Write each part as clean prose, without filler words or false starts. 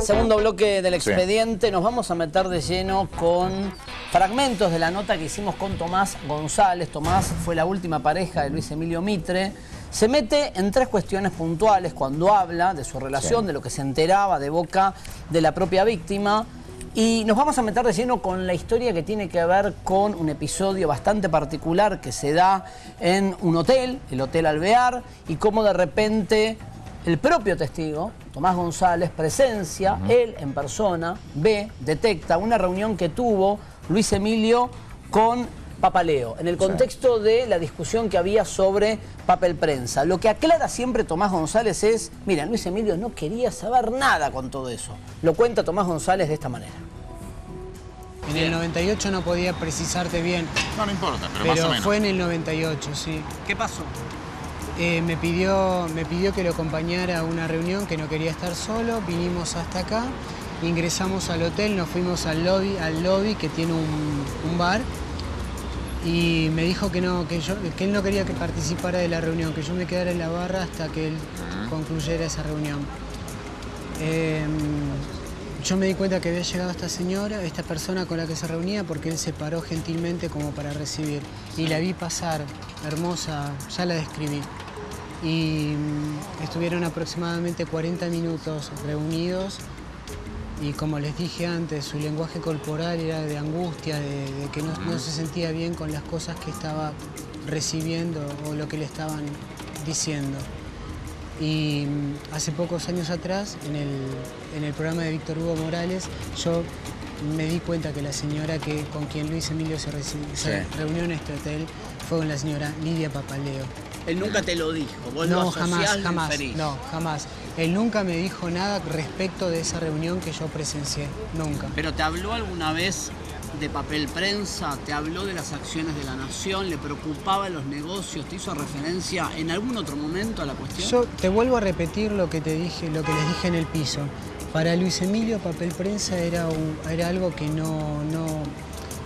Segundo bloque del expediente, nos vamos a meter de lleno con fragmentos de la nota que hicimos con Tomás González. Tomás fue la última pareja de Luis Emilio Mitre. Se mete en tres cuestiones puntuales cuando habla de su relación, de lo que se enteraba de boca de la propia víctima. Y nos vamos a meter de lleno con la historia que tiene que ver con un episodio bastante particular que se da en un hotel, el Hotel Alvear, y cómo de repente el propio testigo, Tomás González, presencia, él en persona, detecta una reunión que tuvo Luis Emilio con Papaleo, en el contexto de la discusión que había sobre papel prensa. Lo que aclara siempre Tomás González es, mira, Luis Emilio no quería saber nada con todo eso. Lo cuenta Tomás González de esta manera. En el 98 no podía precisarte bien. No, no importa, pero más o menos. Fue en el 98, sí. ¿Qué pasó? Me pidió que lo acompañara a una reunión, que no quería estar solo. Vinimos hasta acá, ingresamos al hotel, nos fuimos al lobby que tiene un bar. Y me dijo que él no quería que participara de la reunión, que yo me quedara en la barra hasta que él concluyera esa reunión. Yo me di cuenta que había llegado esta persona con la que se reunía, porque él se paró gentilmente como para recibir. Y la vi pasar, hermosa, ya la describí. Y estuvieron aproximadamente 40 minutos reunidos. Y como les dije antes, su lenguaje corporal era de angustia, de que no se sentía bien con las cosas que estaba recibiendo o lo que le estaban diciendo. Y hace pocos años atrás, en el programa de Víctor Hugo Morales, yo me di cuenta que la señora con quien Luis Emilio se reunió en este hotel fue con la señora Lidia Papaleo. Él nunca te lo dijo, vos no, lo asociás, jamás, no, jamás. Él nunca me dijo nada respecto de esa reunión que yo presencié, nunca. ¿Pero te habló alguna vez de papel prensa? ¿Te habló de las acciones de la Nación? ¿Le preocupaban los negocios? ¿Te hizo referencia en algún otro momento a la cuestión? Yo te vuelvo a repetir lo que les dije en el piso. Para Luis Emilio, papel prensa era algo que no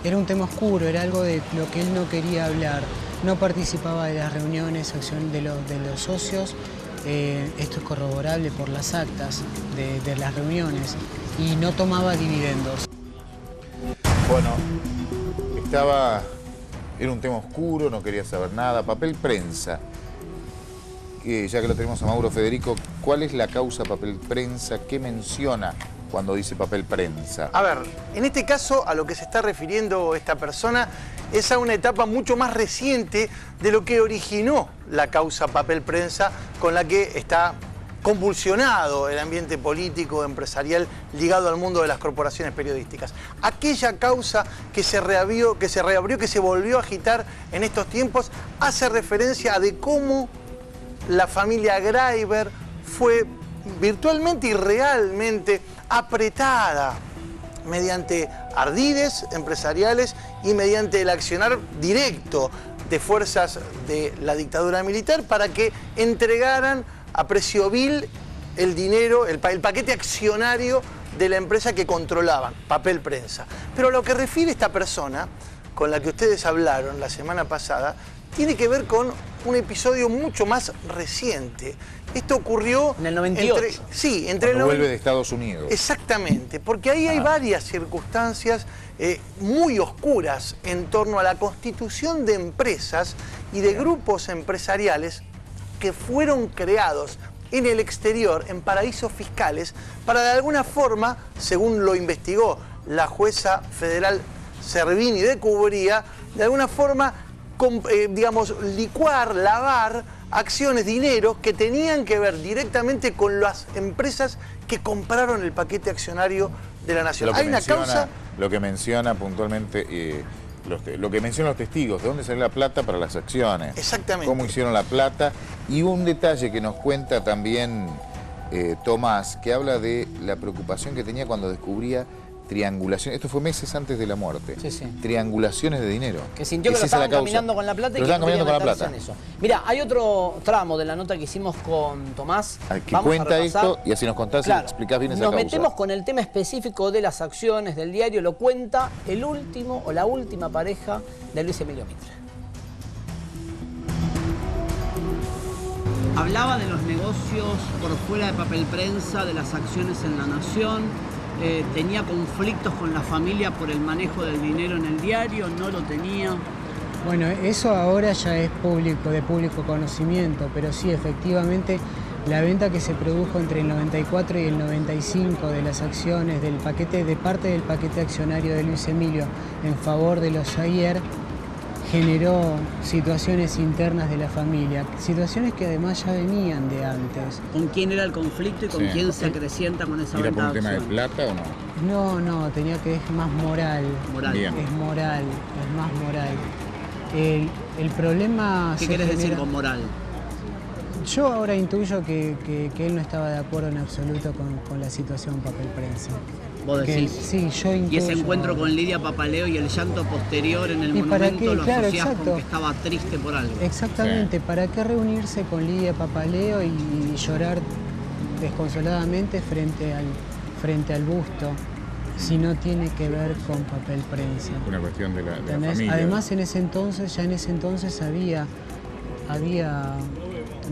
era un tema oscuro, era algo de lo que él no quería hablar. No participaba de las reuniones de los socios. Esto es corroborable por las actas de las reuniones. Y no tomaba dividendos. Bueno, era un tema oscuro, no quería saber nada. Papel prensa. Ya que lo tenemos a Mauro Federico, ¿cuál es la causa papel prensa? ¿Qué menciona cuando dice papel prensa? A ver, en este caso a lo que se está refiriendo esta persona es a una etapa mucho más reciente de lo que originó la causa papel prensa, con la que está convulsionado el ambiente político, empresarial, ligado al mundo de las corporaciones periodísticas. Aquella causa que se reabrió, que se volvió a agitar en estos tiempos, hace referencia a de cómo la familia Graiber fue virtualmente y realmente apretada mediante ardides empresariales y mediante el accionar directo de fuerzas de la dictadura militar para que entregaran a precio vil el dinero, el paquete accionario de la empresa que controlaban, papel prensa. Pero lo que refiere esta persona, con la que ustedes hablaron la semana pasada, tiene que ver con un episodio mucho más reciente. Esto ocurrió en el 98. Vuelve de Estados Unidos. Exactamente, porque ahí hay varias circunstancias muy oscuras en torno a la constitución de empresas y de grupos empresariales que fueron creados en el exterior, en paraísos fiscales, para de alguna forma, según lo investigó la jueza federal Servini de Cubría, de alguna forma, digamos, licuar, lavar acciones, dinero que tenían que ver directamente con las empresas que compraron el paquete accionario de la Nación. Hay una causa... Lo que menciona puntualmente, lo que mencionan los testigos, de dónde salió la plata para las acciones. Exactamente. Cómo hicieron la plata. Y un detalle que nos cuenta también Tomás, que habla de la preocupación que tenía cuando descubría triangulación. Esto fue meses antes de la muerte. Triangulaciones de dinero. Que sintió que lo estaban caminando con la plata y que no quería meterse en eso. Mirá, hay otro tramo de la nota que hicimos con Tomás. Que cuenta esto y así nos contás y explicás bien esa causa. Nos metemos con el tema específico de las acciones del diario. Lo cuenta el último o la última pareja de Luis Emilio Mitre. Hablaba de los negocios por fuera de papel prensa, de las acciones en La Nación. ¿Tenía conflictos con la familia por el manejo del dinero en el diario? ¿No lo tenía? Bueno, eso ahora ya es público, de público conocimiento, pero sí, efectivamente, la venta que se produjo entre el 94 y el 95 de las acciones del paquete, de parte del paquete accionario de Luis Emilio en favor de los Zaguier, generó situaciones internas de la familia, situaciones que además ya venían de antes. ¿Con quién era el conflicto y con quién se acrecienta con esa venta? ¿Era por un tema de plata o no? No, tenía que es más moral. Bien. Es moral, es más moral. El problema... ¿Qué querés decir con moral? Yo ahora intuyo que él no estaba de acuerdo en absoluto con la situación papel prensa. ¿Vos decís? Sí, yo intuyo. Y ese encuentro con Lidia Papaleo y el llanto posterior en el monumento lo asociás con que estaba triste por algo. Exactamente, ¿para qué reunirse con Lidia Papaleo y llorar desconsoladamente frente al busto si no tiene que ver con papel prensa? Una cuestión de la familia. Además, en ese entonces había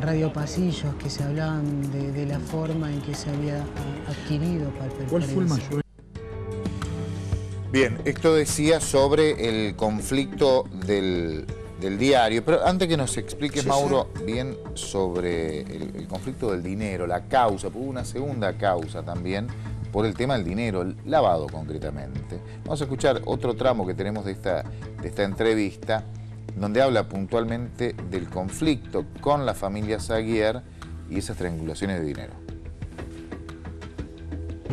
radiopasillos que se hablaban de la forma en que se había adquirido papel prensa. ¿Cuál fue el mayor? Bien, esto decía sobre el conflicto del diario, pero antes que nos expliques, Mauro, bien sobre el conflicto del dinero, la causa, hubo una segunda causa también por el tema del dinero, el lavado concretamente. Vamos a escuchar otro tramo que tenemos de esta entrevista, donde habla puntualmente del conflicto con la familia Zaguier y esas triangulaciones de dinero.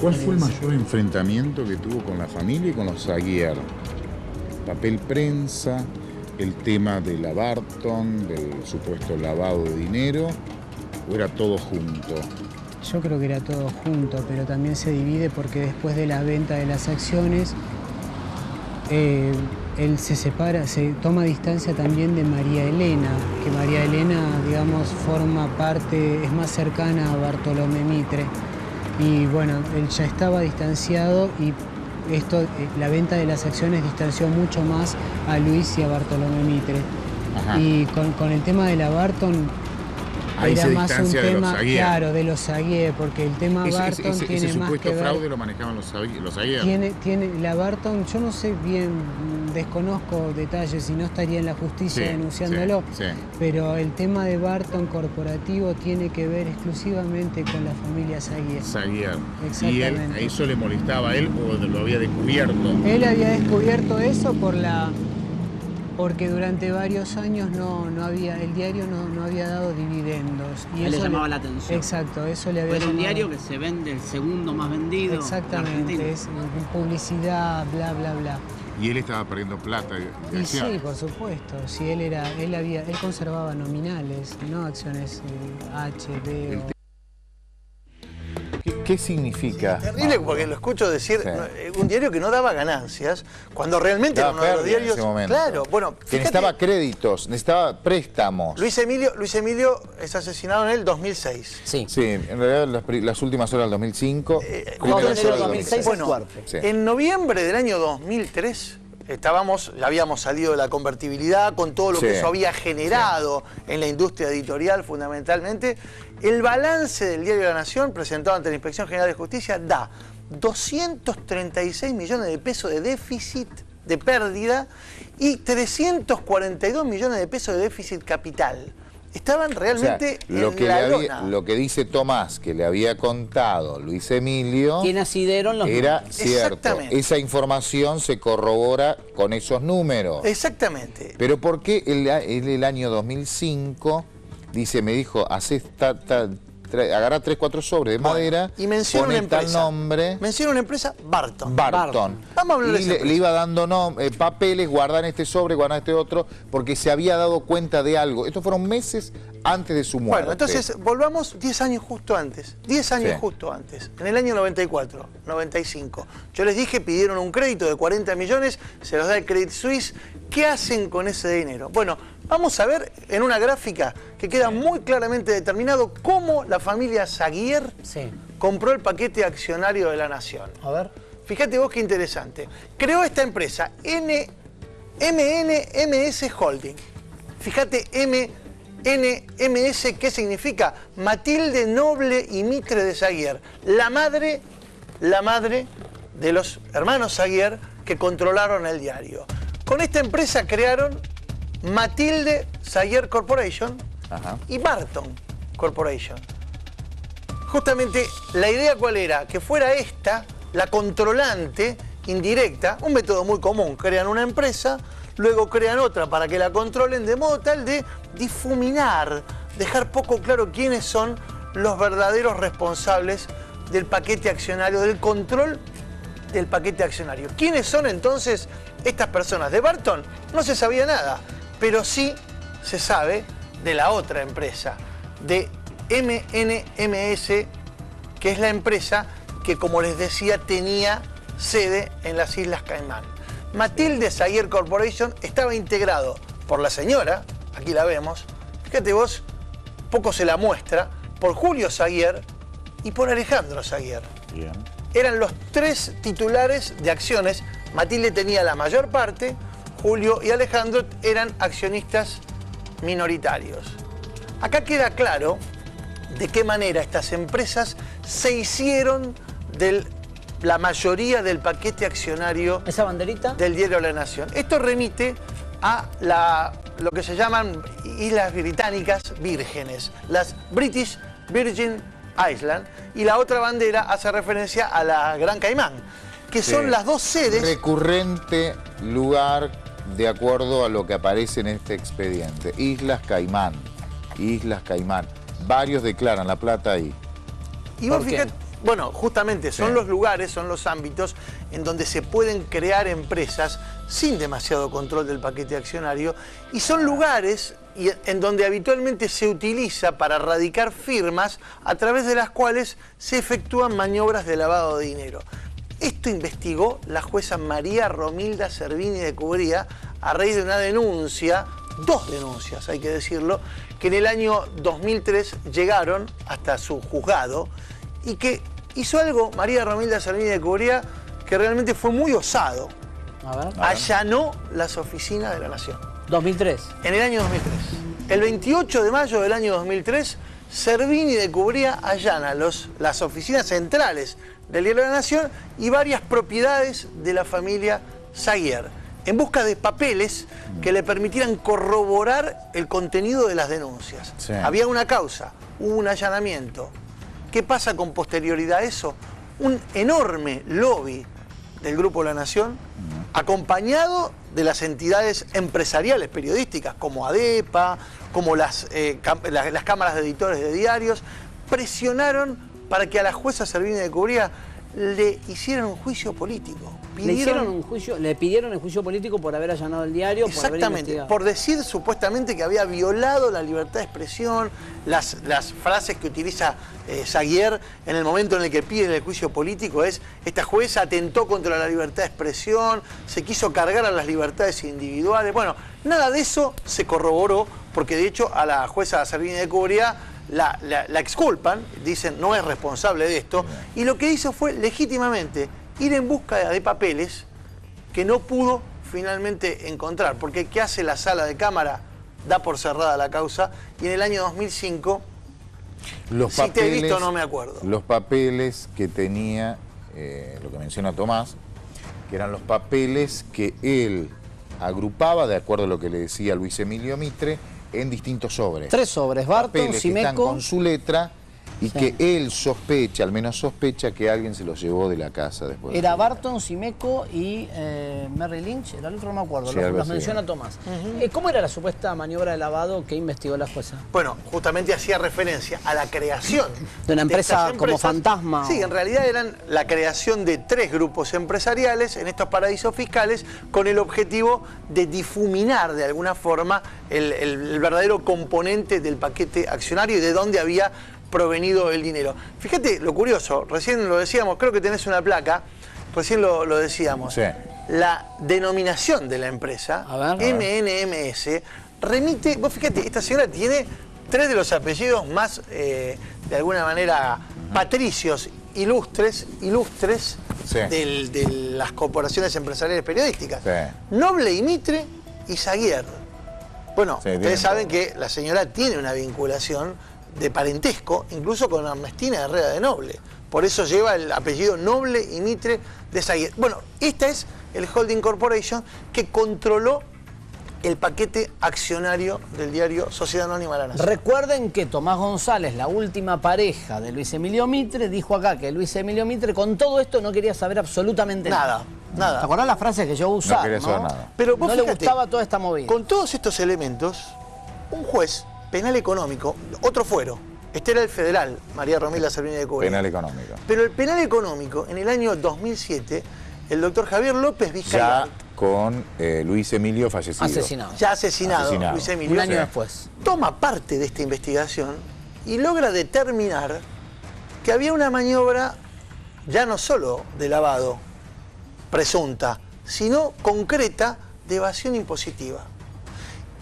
¿Cuál fue el mayor enfrentamiento que tuvo con la familia y con los Zaguier? Papel prensa, el tema de la Barton, del supuesto lavado de dinero, ¿o era todo junto? Yo creo que era todo junto, pero también se divide porque después de la venta de las acciones, él se separa, se toma distancia también de María Elena, que María Elena, digamos, forma parte, es más cercana a Bartolomé Mitre. Y bueno, él ya estaba distanciado y la venta de las acciones distanció mucho más a Luis y a Bartolomé Mitre. Ajá. Y con el tema de la Barton, ahí era más un tema, claro, de los Zaguier, porque el tema Barton tiene ese más que ver... supuesto fraude lo manejaban los Zaguier. Tiene la Barton, yo no sé bien, desconozco detalles y no estaría en la justicia denunciándolo, pero el tema de Barton corporativo tiene que ver exclusivamente con la familia Zaguier. Exactamente. ¿Y él, a eso le molestaba a él o lo había descubierto? Él había descubierto eso porque durante varios años el diario no había dado dividendos. Y eso le llamaba la atención. Exacto, eso le había llamado. Era un diario que se vende el segundo más vendido. Exactamente, es publicidad, bla, bla, bla. ¿Y él estaba perdiendo plata de acciones? Sí, por supuesto. Sí, él conservaba nominales, no acciones H, B o... ¿Qué significa? Terrible, porque lo escucho decir, un diario que no daba ganancias, cuando realmente era uno de los diarios... Claro, bueno, fíjate, que necesitaba créditos, necesitaba préstamos. Luis Emilio es asesinado en el 2006. Sí, en realidad las últimas horas del 2005. Entonces, el 2006 bueno, fuerte. En noviembre del año 2003... habíamos salido de la convertibilidad con todo lo que eso había generado en la industria editorial fundamentalmente. El balance del diario La Nación presentado ante la Inspección General de Justicia da 236 millones de pesos de déficit, de pérdida, y 342 millones de pesos de déficit capital. Estaban realmente lo que dice Tomás, que le había contado Luis Emilio, ¿quiénes dieron los era números? Cierto. Esa información se corrobora con esos números. Exactamente. Pero ¿por qué el año 2005 me dijo, agarrá 3, 4 sobres de madera, y menciona una empresa. Nombre. Menciona una empresa, Barton. Vamos a hablar de esa le iba dando papeles, guardar este sobre, guardar este otro, porque se había dado cuenta de algo. Estos fueron meses antes de su muerte. Bueno, entonces volvamos 10 años justo antes. 10 años justo antes. En el año 94, 95. Yo les dije, pidieron un crédito de 40 millones, se los da el Credit Suisse. ¿Qué hacen con ese dinero? Bueno, vamos a ver en una gráfica que queda muy claramente determinado cómo la familia Zaguier compró el paquete accionario de La Nación. A ver. Fíjate vos qué interesante. Creó esta empresa, MNMS Holding. Fíjate, MNMS, ¿qué significa? Matilde Noble y Mitre de Saguier, la madre de los hermanos Saguier que controlaron el diario. Con esta empresa crearon Matilde Saguier Corporation y Barton Corporation. Justamente la idea ¿cuál era? Que fuera esta la controlante indirecta, un método muy común. Crean una empresa, luego crean otra para que la controlen de modo tal de difuminar, dejar poco claro quiénes son los verdaderos responsables del paquete accionario, del control del paquete accionario. ¿Quiénes son entonces estas personas? De Barton no se sabía nada, pero sí se sabe de la otra empresa, de MNMS, que es la empresa que, como les decía, tenía sede en las Islas Caimán. Matilde Saguier Corporation estaba integrado por la señora, aquí la vemos, fíjate vos, poco se la muestra, por Julio Saguier y por Alejandro Saguier. Bien. Eran los tres titulares de acciones. Matilde tenía la mayor parte, Julio y Alejandro eran accionistas minoritarios. Acá queda claro de qué manera estas empresas se hicieron de la mayoría del paquete accionario. ¿Esa banderita? Del diario La Nación. Esto remite a lo que se llaman Islas Británicas Vírgenes, las British Virgin Islands, y la otra bandera hace referencia a la Gran Caimán, que son las dos sedes. Recurrente lugar de acuerdo a lo que aparece en este expediente. Islas Caimán. Islas Caimán. Varios declaran La Plata ahí. Y vos fíjate, bueno, justamente son los lugares, son los ámbitos en donde se pueden crear empresas sin demasiado control del paquete accionario, y son lugares en donde habitualmente se utiliza para radicar firmas a través de las cuales se efectúan maniobras de lavado de dinero. Esto investigó la jueza María Romilda Servini de Cubría a raíz de una denuncia, dos denuncias hay que decirlo, que en el año 2003 llegaron hasta su juzgado y que hizo algo María Romilda Servini de Cubría que realmente fue muy osado. A ver. Allanó las oficinas de La Nación. 2003. En el año 2003. El 28 de mayo del año 2003, Servini de Cubría allana las oficinas centrales del diario La Nación y varias propiedades de la familia Saguier, en busca de papeles que le permitieran corroborar el contenido de las denuncias. Sí. Había una causa, hubo un allanamiento. ¿Qué pasa con posterioridad a eso? Un enorme lobby del Grupo La Nación, acompañado de las entidades empresariales periodísticas, como ADEPA, como las cámaras de editores de diarios, presionaron para que a la jueza Servini de Cubría le hicieran un juicio político. Le pidieron el juicio político por haber allanado el diario. Exactamente, por decir supuestamente que había violado la libertad de expresión, las frases que utiliza Saguier en el momento en el que pide el juicio político es: esta jueza atentó contra la libertad de expresión, se quiso cargar a las libertades individuales. Bueno, nada de eso se corroboró, porque de hecho a la jueza Servini de Cubría la exculpan, dicen no es responsable de esto, y lo que hizo fue legítimamente ir en busca de papeles que no pudo finalmente encontrar, porque ¿qué hace la sala de cámara? Da por cerrada la causa, y en el año 2005, si te he visto no me acuerdo. Los papeles que tenía, lo que menciona Tomás, que eran los papeles que él agrupaba, de acuerdo a lo que le decía Luis Emilio Mitre, en distintos sobres. 3 sobres, Barton, Simeco, que están con su letra y que él sospecha, al menos sospecha, que alguien se los llevó de la casa después. Era Barton, Simeco y Merrill Lynch, era el otro, no me acuerdo, los menciona Tomás. ¿Cómo era la supuesta maniobra de lavado que investigó la jueza? Bueno, justamente hacía referencia a la creación de una empresa como fantasma. Sí, en realidad eran la creación de 3 grupos empresariales en estos paraísos fiscales con el objetivo de difuminar de alguna forma el verdadero componente del paquete accionario y de dónde había provenido el dinero. Fíjate lo curioso, recién lo decíamos, creo que tenés una placa, recién lo decíamos. Sí. La denominación de la empresa, MNMS, remite, vos fíjate, esta señora tiene 3 de los apellidos más, de alguna manera, patricios, ilustres de las corporaciones empresariales periodísticas. Noble y Mitre y Saguier. Bueno, Sí, ustedes saben que la señora tiene una vinculación de parentesco, incluso con Ernestina Herrera de Noble. Por eso lleva el apellido Noble y Mitre de Zaguier. Bueno, esta es el Holding Corporation que controló el paquete accionario del diario Sociedad Anónima de la Nación. Recuerden que Tomás González, la última pareja de Luis Emilio Mitre, dijo acá que Luis Emilio Mitre con todo esto no quería saber absolutamente nada. Nada. ¿Te acordás las frases que yo usaba? No quería saber nada. Pero vos no le fíjate, gustaba toda esta movida. Con todos estos elementos, un juez penal económico, otro fuero, este era el federal, María Romila Servini de Cuba. Penal económico. Pero el penal económico, en el año 2007, el doctor Javier López Vizcayart, Ya con Luis Emilio fallecido. Asesinado. ya asesinado, Luis Emilio, Un año después. toma parte de esta investigación y logra determinar que había una maniobra ya no solo de lavado presunta, sino concreta de evasión impositiva.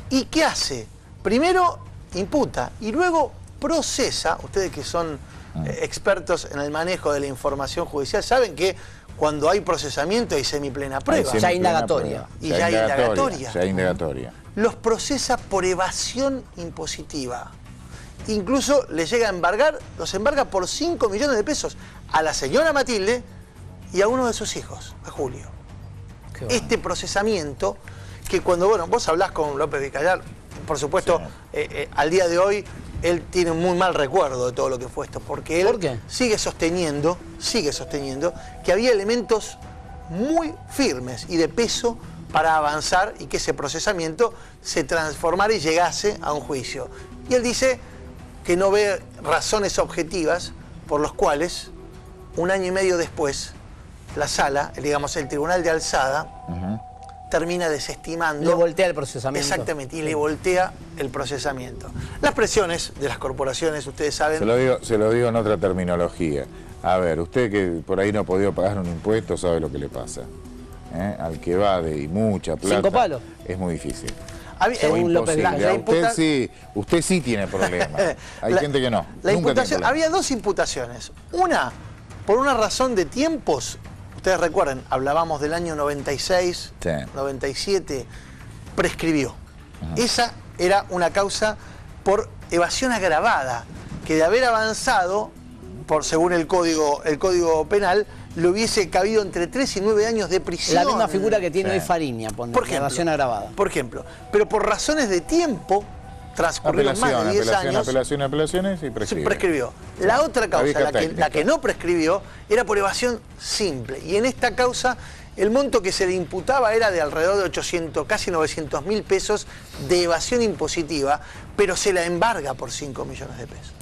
¿Y qué hace? Primero imputa y luego procesa. Ustedes que son expertos en el manejo de la información judicial saben que cuando hay procesamiento hay semiplena prueba. Ya indagatoria. Y ya hay indagatoria. Ya indagatoria. Los procesa por evasión impositiva. Incluso le llega a embargar, los embarga por 5 millones de pesos a la señora Matilde y a uno de sus hijos, a Julio. Bueno. Este procesamiento, que cuando vos hablás con López Vizcayart, por supuesto, al día de hoy, él tiene un muy mal recuerdo de todo lo que fue esto, porque él ¿Por qué? sigue sosteniendo que había elementos muy firmes y de peso para avanzar y que ese procesamiento se transformara y llegase a un juicio. Y él dice que no ve razones objetivas por los cuales, un año y medio después, la sala, digamos el Tribunal de Alzada, termina desestimando... Le voltea el procesamiento. Exactamente, y le voltea el procesamiento. Las presiones de las corporaciones, ustedes saben... Se lo digo en otra terminología. A ver, usted que por ahí no ha podido pagar un impuesto sabe lo que le pasa. Al que va de mucha plata... 5 palos. Es muy difícil. Según López Blanco. Usted sí tiene problemas. Hay gente que no. Había dos imputaciones. Una, por una razón de tiempos. Ustedes recuerden, hablábamos del año 96, sí. 97, prescribió. Esa era una causa por evasión agravada, que de haber avanzado, según el código penal, le hubiese cabido entre 3 y 9 años de prisión. La misma figura que tiene hoy Fariña, por evasión agravada. Por ejemplo, pero por razones de tiempo, transcurrieron más de 10 años. Apelaciones y prescribió. La otra causa, la que no prescribió, era por evasión simple. Y en esta causa, el monto que se le imputaba era de alrededor de 800, casi 900 mil pesos de evasión impositiva, pero se la embarga por 5 millones de pesos.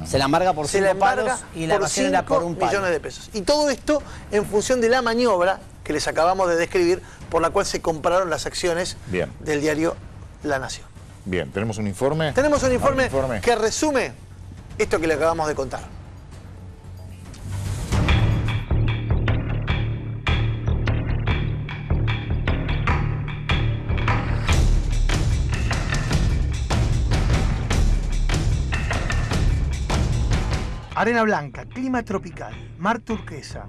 Se la embarga por 5 palos y la evasión era por un palo. Millones de pesos. Y todo esto en función de la maniobra que les acabamos de describir, por la cual se compraron las acciones del diario La Nación. Bien, ¿tenemos un informe? Tenemos un informe que resume esto que le acabamos de contar. Arena blanca, clima tropical, mar turquesa.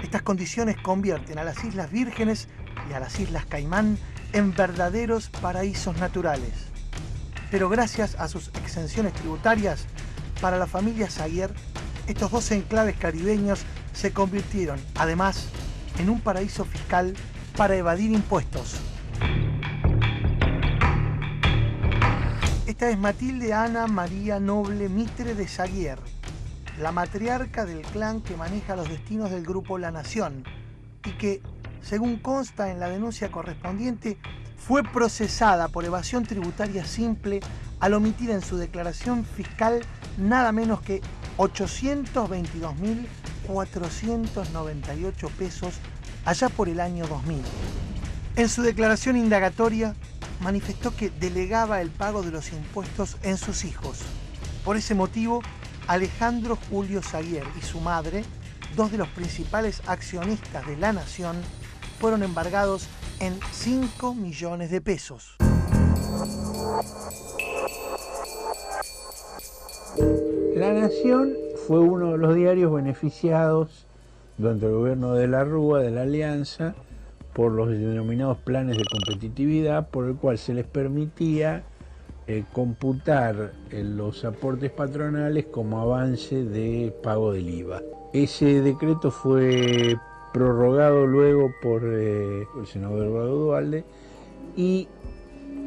Estas condiciones convierten a las Islas Vírgenes y a las Islas Caimán en verdaderos paraísos naturales. Pero gracias a sus exenciones tributarias, para la familia Zaguier, estos dos enclaves caribeños se convirtieron, además, en un paraíso fiscal para evadir impuestos. Esta es Matilde Ana María Noble Mitre de Zaguier, la matriarca del clan que maneja los destinos del grupo La Nación y que, según consta en la denuncia correspondiente, fue procesada por evasión tributaria simple al omitir en su declaración fiscal nada menos que 822.498 pesos allá por el año 2000. En su declaración indagatoria manifestó que delegaba el pago de los impuestos en sus hijos. Por ese motivo, Alejandro Julio Zaguier y su madre, dos de los principales accionistas de La Nación, fueron embargados en 5 millones de pesos. La Nación fue uno de los diarios beneficiados durante el gobierno de la Rúa, de la Alianza, por los denominados planes de competitividad, por el cual se les permitía computar los aportes patronales como avance de pago del IVA. Ese decreto fue prorrogado luego por el senador Eduardo Duhalde, y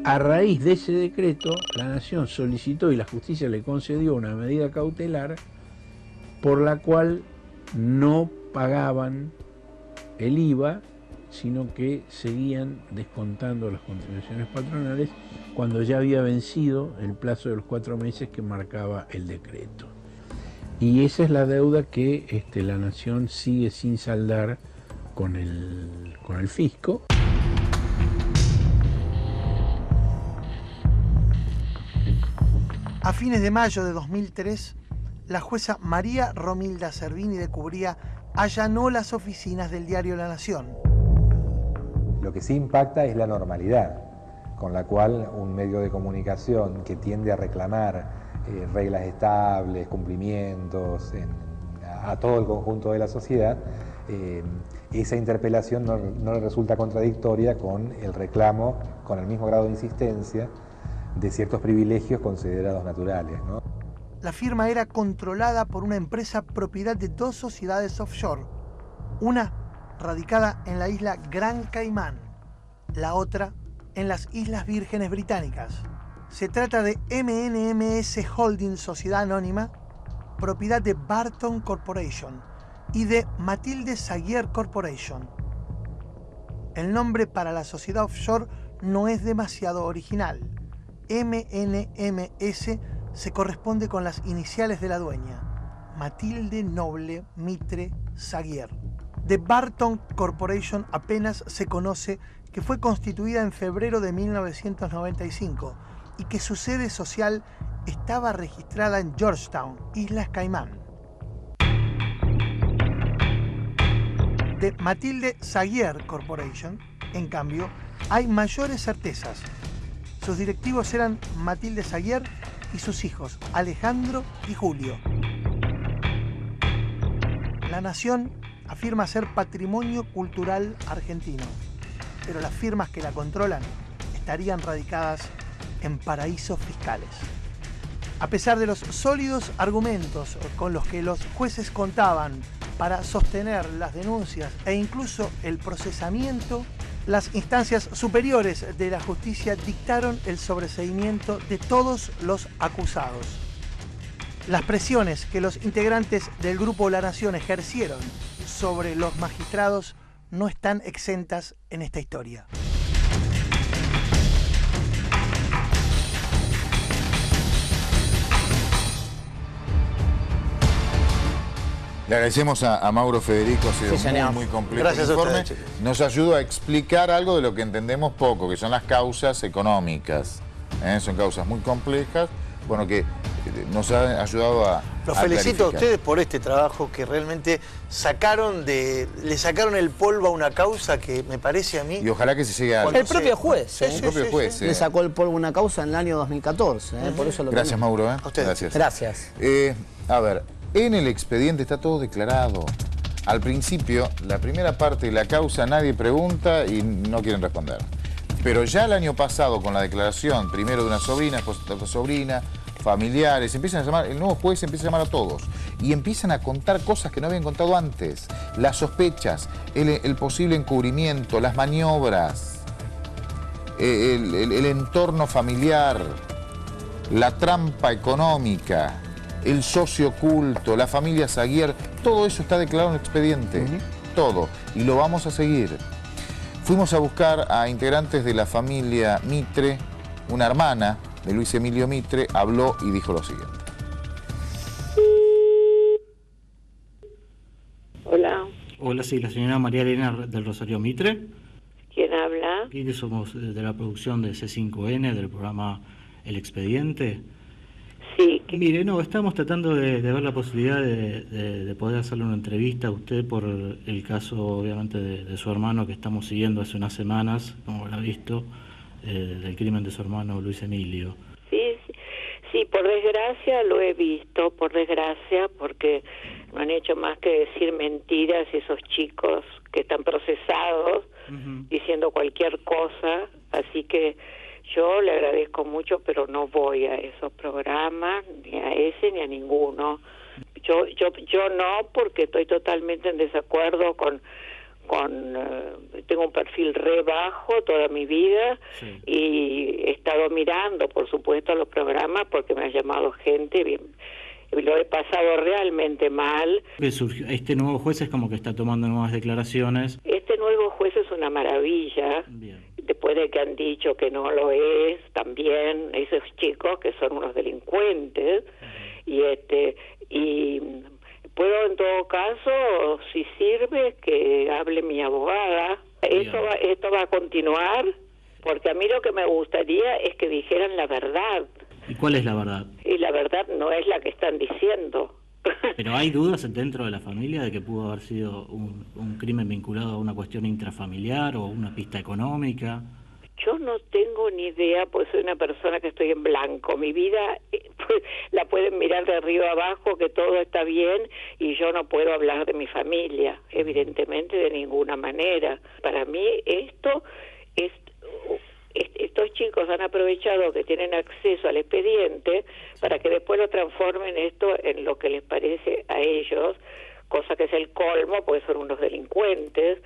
a raíz de ese decreto la Nación solicitó y la justicia le concedió una medida cautelar por la cual no pagaban el IVA, sino que seguían descontando las contribuciones patronales cuando ya había vencido el plazo de los 4 meses que marcaba el decreto. Y esa es la deuda que la Nación sigue sin saldar con el fisco. A fines de mayo de 2003, la jueza María Romilda Servini de Cubría allanó las oficinas del diario La Nación. Lo que sí impacta es la normalidad, con la cual un medio de comunicación que tiende a reclamar reglas estables, cumplimientos a todo el conjunto de la sociedad, esa interpelación no le resulta contradictoria con el reclamo, con el mismo grado de insistencia, de ciertos privilegios considerados naturales, ¿no? La firma era controlada por una empresa propiedad de 2 sociedades offshore, una radicada en la isla Gran Caimán, la otra en las Islas Vírgenes Británicas. Se trata de MNMS Holding Sociedad Anónima, propiedad de Barton Corporation y de Matilde Saguier Corporation. El nombre para la sociedad offshore no es demasiado original. MNMS se corresponde con las iniciales de la dueña, Matilde Noble Mitre Saguier. De Barton Corporation apenas se conoce que fue constituida en febrero de 1995 y que su sede social estaba registrada en Georgetown, Islas Caimán. De Matilde Saguier Corporation, en cambio, hay mayores certezas. Sus directivos eran Matilde Saguier y sus hijos, Alejandro y Julio. La Nación afirma ser patrimonio cultural argentino, pero las firmas que la controlan estarían radicadas en paraísos fiscales. A pesar de los sólidos argumentos con los que los jueces contaban para sostener las denuncias e incluso el procesamiento, las instancias superiores de la justicia dictaron el sobreseimiento de todos los acusados. Las presiones que los integrantes del Grupo La Nación ejercieron sobre los magistrados no están exentas en esta historia. Le agradecemos a Mauro Federico, ha sido muy completo. Gracias el informe. a ustedes, chicos. Nos ayudó a explicar algo de lo que entendemos poco, que son las causas económicas. Son causas muy complejas, bueno, que nos ha ayudado a Los felicito a ustedes por este trabajo que realmente le sacaron el polvo a una causa que me parece a mí... Y ojalá que se llegue a... El propio juez, el propio juez le sacó el polvo a una causa en el año 2014, por eso lo Gracias, Mauro. A ustedes. Gracias. Gracias. A ver, en el expediente está todo declarado. Al principio, la primera parte de la causa nadie pregunta y no quieren responder. Pero ya el año pasado, con la declaración, primero de una sobrina, después de otra sobrina, familiares, empiezan a llamar, el nuevo juez empieza a llamar a todos y empiezan a contar cosas que no habían contado antes. Las sospechas, el posible encubrimiento, las maniobras, el entorno familiar, la trampa económica, el socio oculto, la familia Saguier, todo eso está declarado en el expediente, todo, y lo vamos a seguir. Fuimos a buscar a integrantes de la familia Mitre, una hermana de Luis Emilio Mitre, habló y dijo lo siguiente. Hola. Hola, sí, la señora María Elena del Rosario Mitre. ¿Quién habla? Aquí somos de la producción de C5N, del programa El Expediente. Sí. Mire, no, estamos tratando de ver la posibilidad de poder hacerle una entrevista a usted por el caso, obviamente, de su hermano que estamos siguiendo hace unas semanas, como lo ha visto, del crimen de su hermano Luis Emilio. Sí, por desgracia lo he visto, por desgracia, porque no han hecho más que decir mentiras esos chicos que están procesados, diciendo cualquier cosa, así que Yo le agradezco mucho, pero no voy a esos programas, ni a ese ni a ninguno. Yo no, porque estoy totalmente en desacuerdo con tengo un perfil re bajo toda mi vida, sí. Y he estado mirando, por supuesto, los programas porque me ha llamado gente, bien, lo he pasado realmente mal. Este nuevo juez es como que está tomando nuevas declaraciones. Este nuevo juez es una maravilla. Bien. Después de que han dicho que no lo es, también esos chicos que son unos delincuentes. Y puedo, en todo caso, si sirve, que hable mi abogada. Esto va a continuar, porque a mí lo que me gustaría es que dijeran la verdad. ¿Y cuál es la verdad? Y la verdad no es la que están diciendo. ¿Pero hay dudas dentro de la familia de que pudo haber sido un crimen vinculado a una cuestión intrafamiliar o una pista económica? Yo no tengo ni idea, pues soy una persona que estoy en blanco. Mi vida la pueden mirar de arriba a abajo, que todo está bien, y yo no puedo hablar de mi familia, evidentemente, de ninguna manera. Para mí estos chicos han aprovechado que tienen acceso al expediente para que después lo transformen esto en lo que les parece a ellos, cosa que es el colmo, porque son unos delincuentes.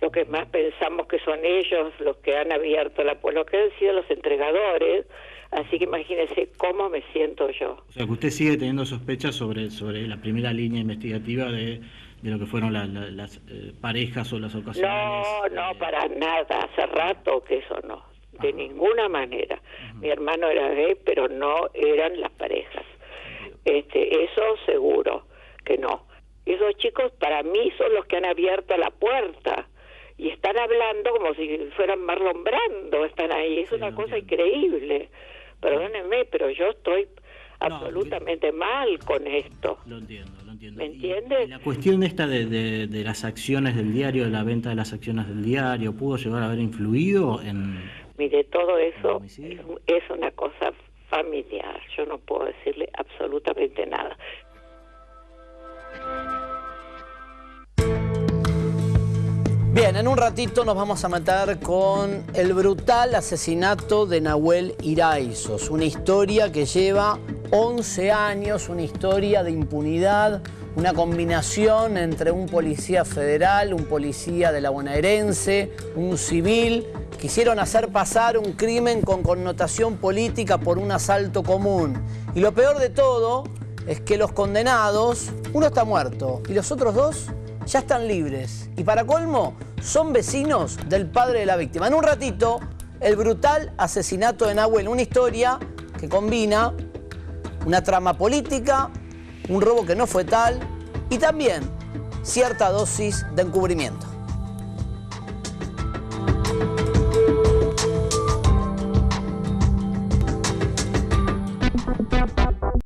Lo que más pensamos que son ellos los que han abierto los que han sido los entregadores, así que imagínense cómo me siento yo. O sea, que usted sigue teniendo sospechas sobre la primera línea investigativa de lo que fueron las parejas o las ocasiones. No, para nada, hace rato que eso no, de ninguna manera. Mi hermano era gay, pero no eran las parejas. Eso seguro que no. Esos chicos para mí son los que han abierto la puerta. Y están hablando como si fueran Marlon Brando, están ahí. Es una cosa increíble. Perdónenme, pero yo estoy absolutamente mal con esto. Lo entiendo. ¿Me entiendes? Y la cuestión esta de las acciones del diario, de la venta de las acciones del diario, ¿pudo llegar a haber influido en...? Mire, todo eso es una cosa familiar. Yo no puedo decirle absolutamente nada. Bien, en un ratito nos vamos a meter con el brutal asesinato de Nahuel Iraizos, una historia que lleva 11 años, una historia de impunidad, una combinación entre un policía federal, un policía de la bonaerense, un civil. Quisieron hacer pasar un crimen con connotación política por un asalto común. Y lo peor de todo es que los condenados, uno está muerto y los otros dos ya están libres. Y para colmo, son vecinos del padre de la víctima. En un ratito, el brutal asesinato de Nahuel, una historia que combina una trama política, un robo que no fue tal y también cierta dosis de encubrimiento.